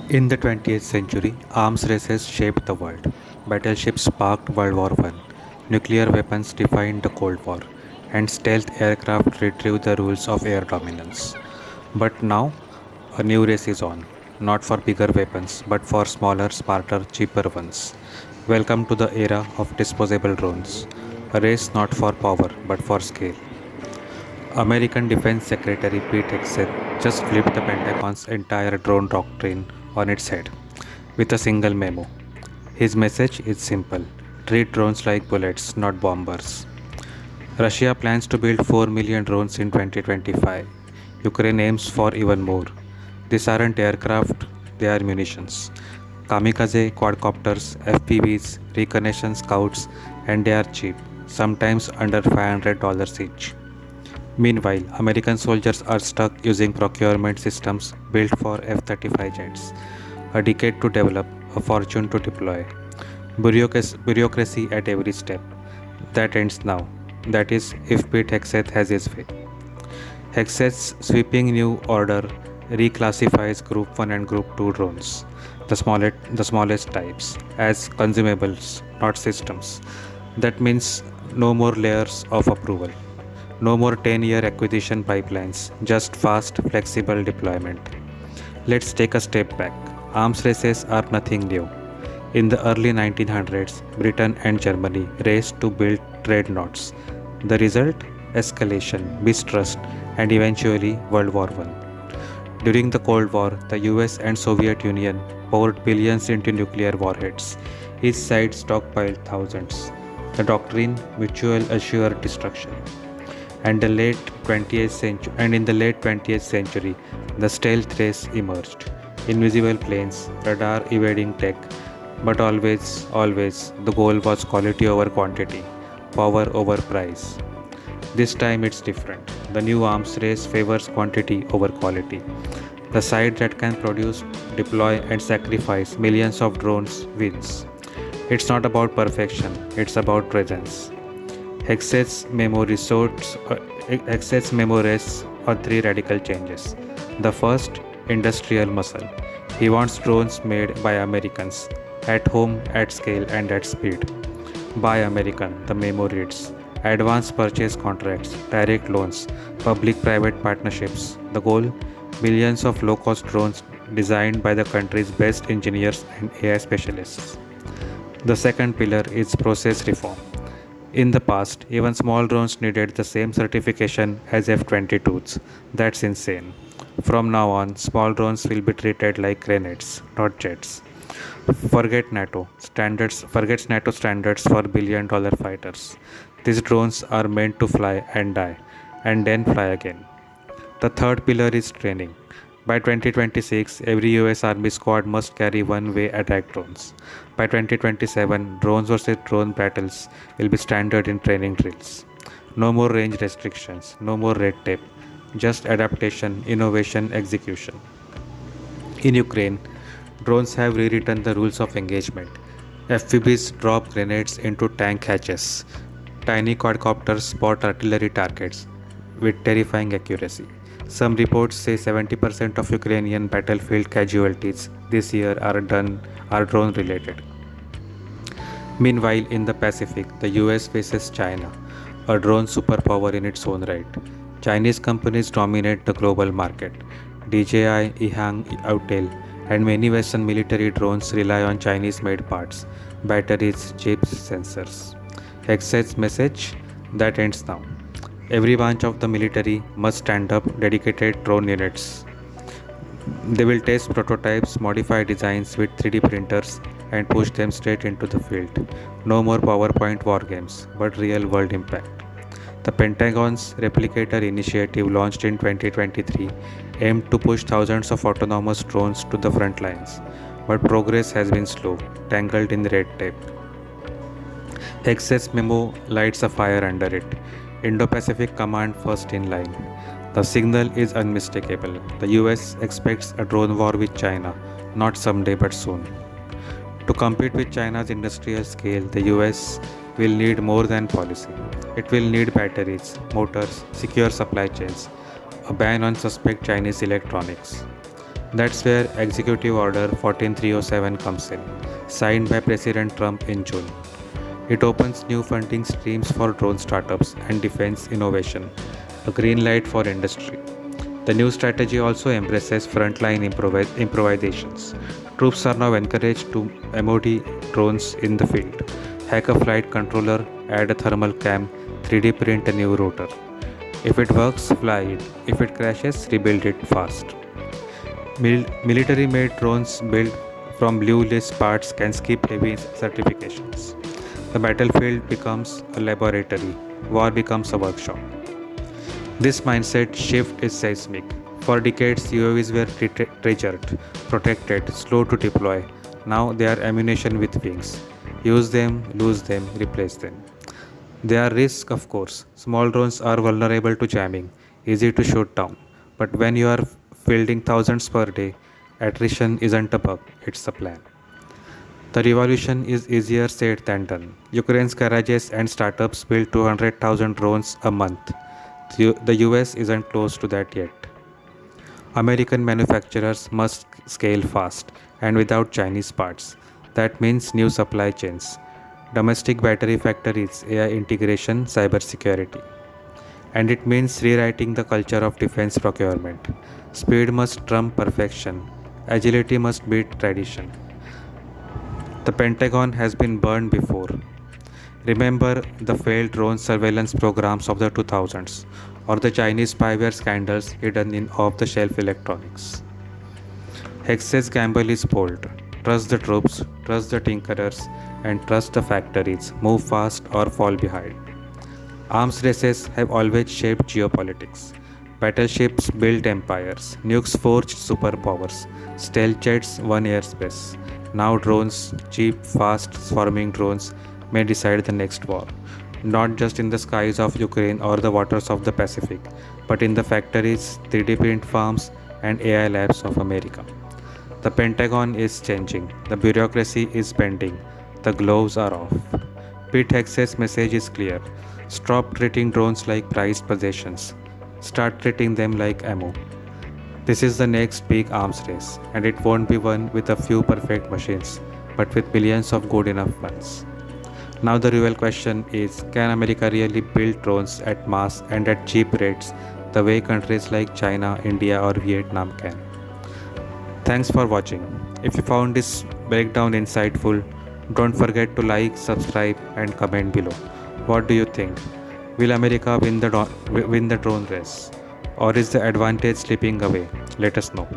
In the 20th century, arms races shaped the world. Battleships sparked World War I, nuclear weapons defined the Cold War, and stealth aircraft retrieved the rules of air dominance. But now, a new race is on, not for bigger weapons, but for smaller, smarter, cheaper ones. Welcome to the era of disposable drones, a race not for power, but for scale. American Defense Secretary Pete Hegseth just flipped the Pentagon's entire drone doctrine on its head with a single memo. His message is simple: treat drones like bullets, not bombers. Russia plans to build 4 million drones in 2025. Ukraine aims for even more. These aren't aircraft, they are munitions. Kamikaze quadcopters, FPVs, reconnaissance scouts, and they are cheap, sometimes under $500 each. Meanwhile, American soldiers are stuck using procurement systems built for F 35 jets, a decade to develop, a fortune to deploy. Bureaucracy at every step. That ends now. That is, if Pete Hegseth has his way. Hexet's sweeping new order reclassifies Group 1 and Group 2 drones, the smallest types, as consumables, not systems. That means no more layers of approval. No more 10-year acquisition pipelines, just fast, flexible deployment. Let's take a step back. Arms races are nothing new. In the early 1900s, Britain and Germany raced to build dreadnoughts. The result? Escalation, mistrust, and eventually World War I. During the Cold War, the US and Soviet Union poured billions into nuclear warheads. Each side stockpiled thousands. The doctrine mutual assured destruction. And in the late 20th century, the stealth race emerged. Invisible planes, radar evading tech, but always, the goal was quality over quantity, power over price. This time it's different. The new arms race favors quantity over quality. The side that can produce, deploy, and sacrifice millions of drones wins. It's not about perfection, it's about presence. Hexet's memo resorts, Hexet's memo rests on three radical changes. The first, industrial muscle. He wants drones made by Americans, at home, at scale, and at speed. Buy American, the memo reads. Advance purchase contracts, direct loans, public private partnerships. The goal? Millions of low cost drones designed by the country's best engineers and AI specialists. The second pillar is process reform. In the past, even small drones needed the same certification as F-22s. That's insane. From now on, small drones will be treated like grenades, not jets. Forgets NATO standards for billion-dollar fighters. These drones are meant to fly and die, and then fly again. The third pillar is training. By 2026, every US Army squad must carry one-way attack drones. By 2027, drones versus drone battles will be standard in training drills. No more range restrictions, no more red tape, just adaptation, innovation, execution. In Ukraine, drones have rewritten the rules of engagement. FPVs drop grenades into tank hatches. Tiny quadcopters spot artillery targets with terrifying accuracy. Some reports say 70% of Ukrainian battlefield casualties this year are drone related. Meanwhile, in the Pacific, the US faces China, a drone superpower in its own right. Chinese companies dominate the global market. DJI, Ehang, Autel, and many Western military drones rely on Chinese made parts, batteries, chips, sensors. Hexet's message that ends now. Every branch of the military must stand up dedicated drone units. They will test prototypes, modify designs with 3D printers, and push them straight into the field. No more PowerPoint war games, but real world impact. The Pentagon's Replicator initiative, launched in 2023, aimed to push thousands of autonomous drones to the front lines. But progress has been slow, tangled in red tape. Hex's memo lights a fire under it. Indo-Pacific Command first in line. The signal is unmistakable. The US expects a drone war with China, not someday but soon. To compete with China's industrial scale, the US will need more than policy. It will need batteries, motors, secure supply chains, a ban on suspect Chinese electronics. That's where Executive Order 14307 comes in, signed by President Trump in June. It opens new funding streams for drone startups and defense innovation, a green light for industry. The new strategy also embraces frontline improvisations. Troops are now encouraged to MOD drones in the field, hack a flight controller, add a thermal cam, 3D print a new rotor. If it works, fly it. If it crashes, rebuild it fast. Military made drones built from blue list parts can skip heavy certifications. The battlefield becomes a laboratory, war becomes a workshop. This mindset shift is seismic. For decades, UAVs were treasured, protected, slow to deploy. Now they are ammunition with wings. Use them, lose them, replace them. There are risks, of course. Small drones are vulnerable to jamming, easy to shoot down. But when you are fielding thousands per day, attrition isn't a bug, it's a plan. The revolution is easier said than done. Ukraine's garages and startups build 200,000 drones a month. The US isn't close to that yet. American manufacturers must scale fast and without Chinese parts. That means new supply chains, domestic battery factories, AI integration, cybersecurity. And it means rewriting the culture of defense procurement. Speed must trump perfection, agility must beat tradition. The Pentagon has been burned before. Remember the failed drone surveillance programs of the 2000s or the Chinese spyware scandals hidden in off the shelf electronics. Hex's gamble is bold. Trust the troops, trust the tinkerers, and trust the factories. Move fast or fall behind. Arms races have always shaped geopolitics. Battleships built empires, nukes forged superpowers, stealth jets won airspace. Now drones, cheap, fast, swarming drones, may decide the next war. Not just in the skies of Ukraine or the waters of the Pacific, but in the factories, 3D print farms, and AI labs of America. The Pentagon is changing, the bureaucracy is bending, the gloves are off. Pete Hex's message is clear: stop treating drones like prized possessions, start treating them like ammo. This is the next big arms race, and it won't be won with a few perfect machines, but with millions of good enough ones. Now, the real question is, can America really build drones at mass and at cheap rates the way countries like China, India, or Vietnam can? Thanks for watching. If you found this breakdown insightful, don't forget to like, subscribe, and comment below. What do you think? Will America win the drone race? Or is the advantage slipping away? Let us know.